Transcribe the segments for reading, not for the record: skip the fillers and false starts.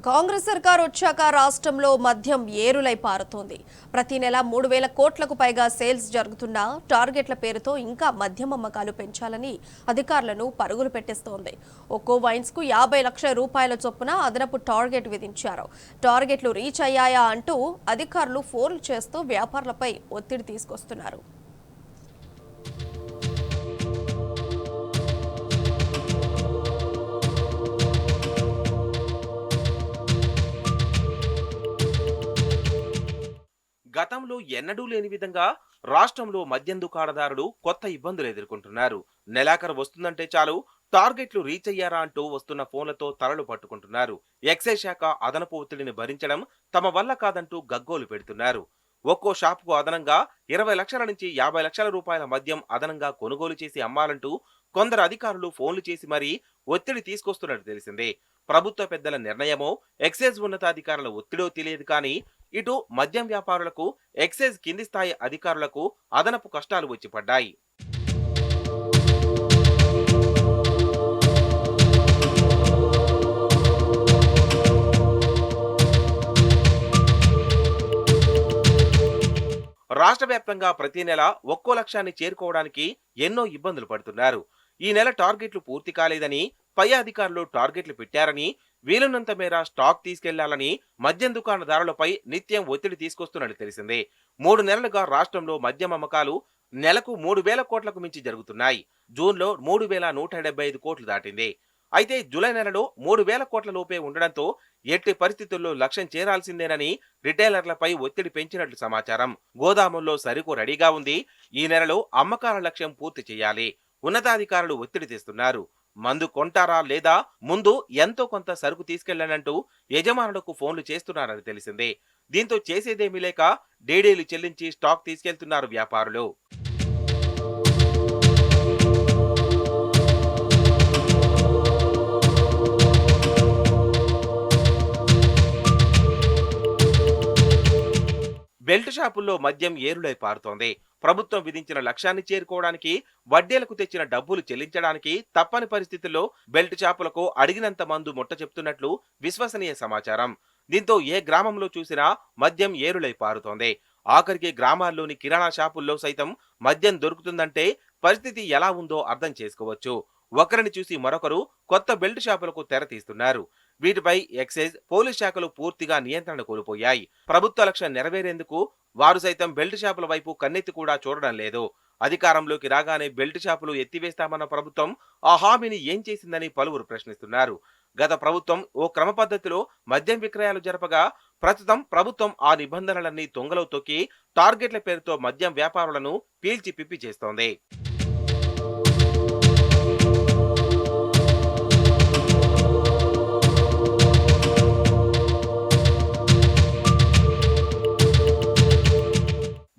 కాంగ్రెస్ సర్కార్ వచ్చాక రాష్ట్రంలో మద్యం ఏరులై పారుతోంది. ప్రతి నెల 3,000 కోట్లకు పైగా సేల్స్ జరుగుతున్నా టార్గెట్ల పేరుతో ఇంకా మద్యం అమ్మకాలు పెంచాలని అధికారులను పరుగులు పెట్టిస్తోంది. ఒక్కో వైన్స్ కు 50 లక్షల రూపాయల చొప్పున అదనపు టార్గెట్ విధించారు. టార్గెట్లు రీచ్ అయ్యాయా అంటూ అధికారులు ఫోన్లు చేస్తూ వ్యాపారులపై ఒత్తిడి తీసుకొస్తున్నారు. గతంలో ఎన్నడూ లేని విధంగా రాష్ట్రంలో మద్యం దుకాణదారులు కొత్త ఇబ్బందులు ఎదుర్కొంటున్నారు. నెలాఖరు వస్తుందంటే చాలు టార్గెట్లు రీచ్ అయ్యారా అంటూ వస్తున్న ఫోన్లతో తలలు పట్టుకుంటున్నారు. ఎక్సైజ్ శాఖ అదనపు ఒత్తిడిని భరించడం తమ వల్ల కాదంటూ గగ్గోలు పెడుతున్నారు. ఒక్కో షాపుకు అదనంగా 20 లక్షల నుంచి 50 లక్షల రూపాయల మద్యం అదనంగా కొనుగోలు చేసి అమ్మాలంటూ కొందరు అధికారులు ఫోన్లు చేసి మరీ ఒత్తిడి తీసుకొస్తున్నట్టు తెలిసిందే. ప్రభుత్వ పెద్దల నిర్ణయమో ఎక్సైజ్ ఉన్నతాధికారుల ఒత్తిడో తెలియదు కానీ ఇటు మద్యం వ్యాపారులకు ఎక్సైజ్ కింది స్థాయి అధికారులకు అదనపు కష్టాలు వచ్చి పడ్డాయి. రాష్ట్ర వ్యాప్తంగా ప్రతి నెల ఒక్కో లక్ష్యాన్ని చేరుకోవడానికి ఎన్నో ఇబ్బందులు పడుతున్నారు. ఈ నెల టార్గెట్లు పూర్తి కాలేదని పై అధికారులు టార్గెట్లు పెట్టారని వీలున్నంత మేర స్టాక్ తీసుకెళ్లాలని మద్యం దుకాణదారులపై నిత్యం ఒత్తిడి తీసుకొస్తున్నట్టు తెలిసిందే. 3 నెలలుగా రాష్ట్రంలో మద్యం అమ్మకాలు నెలకు 3,000 కోట్లకు మించి జరుగుతున్నాయి. జూన్లో 3,175 కోట్లు దాటింది. అయితే జూలై నెలలో 3,000 కోట్ల లోపే ఉండడంతో ఎట్టి పరిస్థితుల్లో లక్ష్యం చేరాల్సిందేనని రిటైలర్లపై ఒత్తిడి పెంచినట్లు సమాచారం. గోదాముల్లో సరుకు రెడీగా ఉంది. ఈ నెలలో అమ్మకాల లక్ష్యం పూర్తి చేయాలి. ఉన్నతాధికారులు ఒత్తిడి తెస్తున్నారు. మందు కొంటారా లేదా ముందు ఎంతో కొంత సరుకు తీసుకెళ్లనంటూ యజమానులకు ఫోన్లు చేస్తున్నారని తెలిసిందే. దీంతో చేసేదేమీ లేక డీడీలు చెల్లించి స్టాక్ తీసుకెళ్తున్నారు వ్యాపారులు. బెల్ట్ షాపుల్లో మద్యం ఏరులై పారుతోంది. ప్రభుత్వం విధించిన లక్ష్యాన్ని చేరుకోవడానికి వడ్డీలకు తెచ్చిన డబ్బులు చెల్లించడానికి తప్పని పరిస్థితుల్లో బెల్ట్ షాపులకు అడిగినంత మందు ముట్ట చెప్తున్నట్లు విశ్వసనీయ సమాచారం. దీంతో ఏ గ్రామంలో చూసినా మద్యం ఏరులై పారుతోంది. ఆఖరికి గ్రామాల్లోని కిరాణా షాపుల్లో సైతం మద్యం దొరుకుతుందంటే పరిస్థితి ఎలా ఉందో అర్థం చేసుకోవచ్చు. ఒకరిని చూసి మరొకరు కొత్త బెల్ట్ షాపులకు తెర తీస్తున్నారు. వీటిపై ఎక్సైజ్, పోలీస్ శాఖలు పూర్తిగా నియంత్రణ కోల్పోయాయి. ప్రభుత్వ లక్ష్యం నెరవేరేందుకు వారు సైతం బెల్ట్ షాపుల వైపు కన్నెత్తి కూడా చూడడం లేదు. అధికారంలోకి రాగానే బెల్ట్ షాపులు ఎత్తివేస్తామన్న ప్రభుత్వం ఆ హామీని ఏం చేసిందని పలువురు ప్రశ్నిస్తున్నారు. గత ప్రభుత్వం ఓ క్రమ పద్ధతిలో మద్యం విక్రయాలు జరపగా ప్రస్తుతం ప్రభుత్వం ఆ నిబంధనలన్నీ తొంగలో తొక్కి టార్గెట్ల పేరుతో మద్యం వ్యాపారులను పీల్చి పిప్పి చేస్తోంది.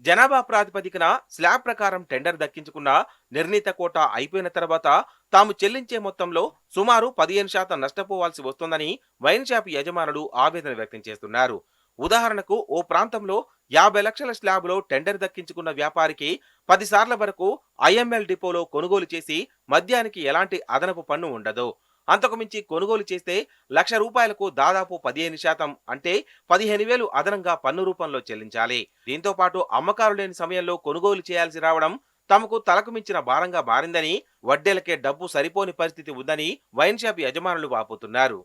జనాభా ప్రాతిపదికన స్లాబ్ ప్రకారం టెండర్ దక్కించుకున్న నిర్ణీత కోటా అయిపోయిన తర్వాత తాము చెల్లించే మొత్తంలో సుమారు 15% నష్టపోవాల్సి వస్తోందని వైన్ షాప్ యజమానులు ఆవేదన వ్యక్తం చేస్తున్నారు. ఉదాహరణకు ఓ ప్రాంతంలో 50 లక్షల స్లాబ్లో టెండర్ దక్కించుకున్న వ్యాపారికి 10 సార్ల వరకు ఐఎంఎల్ డిపోలో కొనుగోలు చేసి మద్యానికి ఎలాంటి అదనపు పన్ను ఉండదు. అంతకుమించి కొనుగోలు చేస్తే ₹1,00,000కు దాదాపు 15% అంటే 15,000 అదనంగా పన్ను రూపంలో చెల్లించాలి. దీంతో పాటు అమ్మకాలు లేని సమయంలో కొనుగోలు చేయాల్సి రావడం తమకు తలకు మించిన భారంగా మారిందని, వడ్డీలకే డబ్బు సరిపోని పరిస్థితి ఉందని వైన్ షాప్ యజమానులు వాపోతున్నారు.